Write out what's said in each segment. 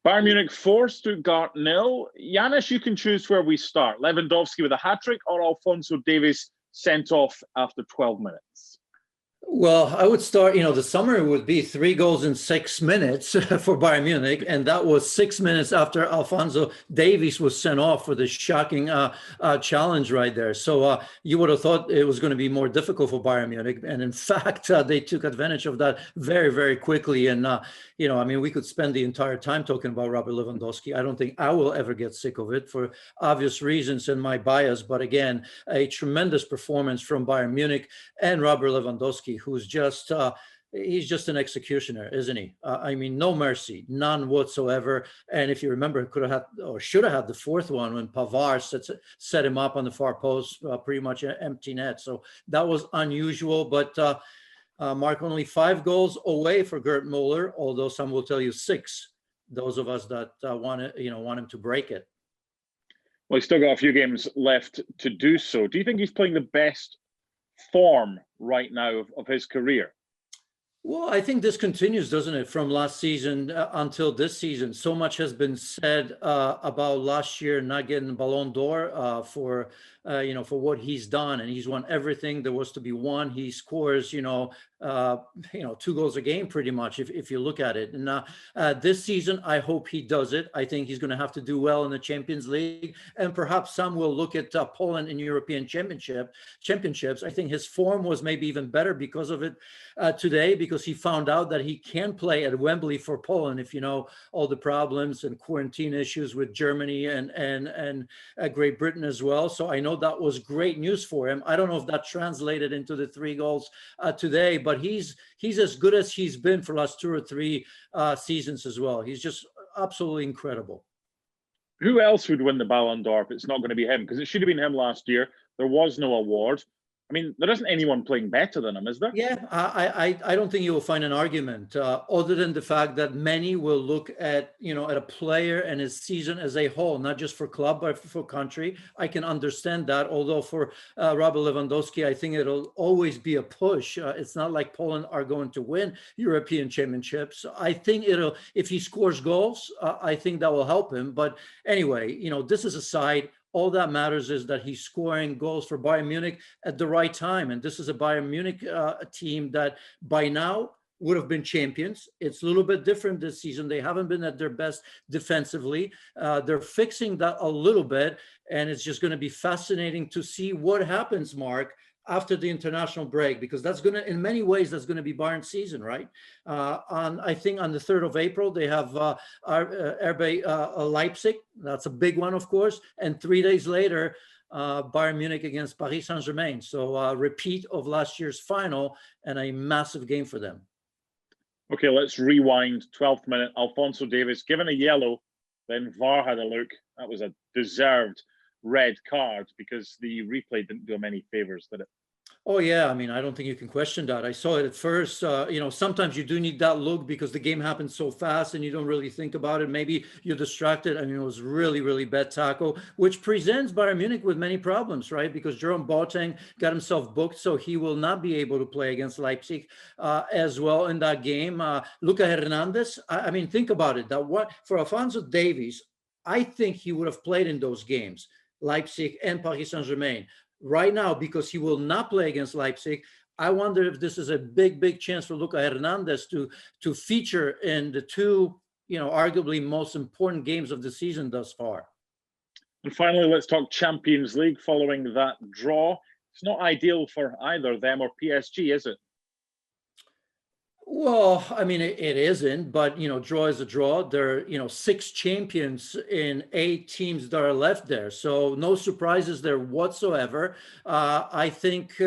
Bayern Munich 4, Stuttgart 0. Janusz, you can choose where we start. Lewandowski with a hat-trick or Alphonso Davies sent off after 12 minutes? Well, I would start, the summary would be 3 goals in 6 minutes for Bayern Munich. And that was 6 minutes after Alphonso Davies was sent off for this shocking challenge right there. So you would have thought it was going to be more difficult for Bayern Munich. And in fact, they took advantage of that very, very quickly. And, we could spend the entire time talking about Robert Lewandowski. I don't think I will ever get sick of it for obvious reasons and my bias. But again, a tremendous performance from Bayern Munich and Robert Lewandowski, who's just he's just an executioner, isn't he? No mercy, none whatsoever. And if you remember, could have had or should have had the fourth one when Pavard set him up on the far post, pretty much an empty net. So that was unusual. But Mark, only 5 goals away for Gerd Muller, although some will tell you 6. Those of us that want him to break it. Well, he's still got a few games left to do so. Do you think he's playing the best form right now of his career? Well, I think this continues, doesn't it, from last season until this season. So much has been said about last year not getting Ballon d'Or for what he's done, and he's won everything there was to be won. He scores, 2 goals a game, pretty much, if you look at it. And this season, I hope he does it. I think he's going to have to do well in the Champions League, and perhaps some will look at Poland in European championships. I think his form was maybe even better because of it today, because he found out that he can play at Wembley for Poland, if you know all the problems and quarantine issues with Germany and Great Britain as well. So I know that was great news for him. I don't know if that translated into the 3 goals today, but he's as good as he's been for the last 2 or 3 seasons as well. He's just absolutely incredible. Who else would win the Ballon d'Or if it's not going to be him? Because it should have been him last year. There was no award. There isn't anyone playing better than him, is there? Yeah, I don't think you will find an argument other than the fact that many will look at, at a player and his season as a whole, not just for club, but for country. I can understand that. Although for Robert Lewandowski, I think it'll always be a push. It's not like Poland are going to win European championships. I think if he scores goals, I think that will help him. But anyway, this is a side. All that matters is that he's scoring goals for Bayern Munich at the right time. And this is a Bayern Munich team that by now would have been champions. It's a little bit different this season. They haven't been at their best defensively. They're fixing that a little bit. And it's just going to be fascinating to see what happens, Mark, after the international break, because that's going to, in many ways, that's going to be Bayern's season, right? I think on the 3rd of April, they have RB Leipzig. That's a big one, of course. And 3 days later, Bayern Munich against Paris Saint-Germain. So a repeat of last year's final and a massive game for them. Okay, let's rewind. 12th minute, Alphonso Davies given a yellow, then VAR had a look. That was a deserved red card because the replay didn't do him any favors, did it? Oh, yeah. I don't think you can question that. I saw it at first. Sometimes you do need that look because the game happens so fast and you don't really think about it. Maybe you're distracted. It was really, really bad tackle, which presents Bayern Munich with many problems, right? Because Jerome Boateng got himself booked, so he will not be able to play against Leipzig as well in that game. Luca Hernandez, think about it. For Alphonso Davies, I think he would have played in those games, Leipzig and Paris Saint-Germain. Right now, because he will not play against Leipzig, I wonder if this is a big, big chance for Luca Hernandez to feature in the 2, arguably most important games of the season thus far. And finally, let's talk Champions League following that draw. It's not ideal for either them or PSG, is it? Well, it isn't, but, draw is a draw. There are, 6 champions in 8 teams that are left there. So no surprises there whatsoever. I think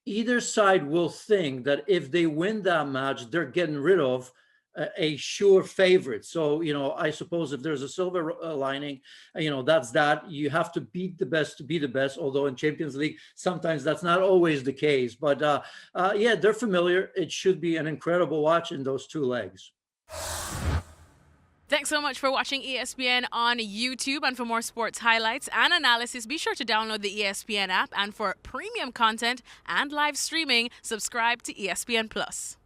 either side will think that if they win that match, they're getting rid of a sure favorite. So, I suppose if there's a silver lining, that's that. You have to beat the best to be the best, although in Champions League, sometimes that's not always the case. But yeah, they're familiar. It should be an incredible watch in those 2 legs. Thanks so much for watching ESPN on YouTube. And for more sports highlights and analysis, be sure to download the ESPN app. And for premium content and live streaming, subscribe to ESPN Plus.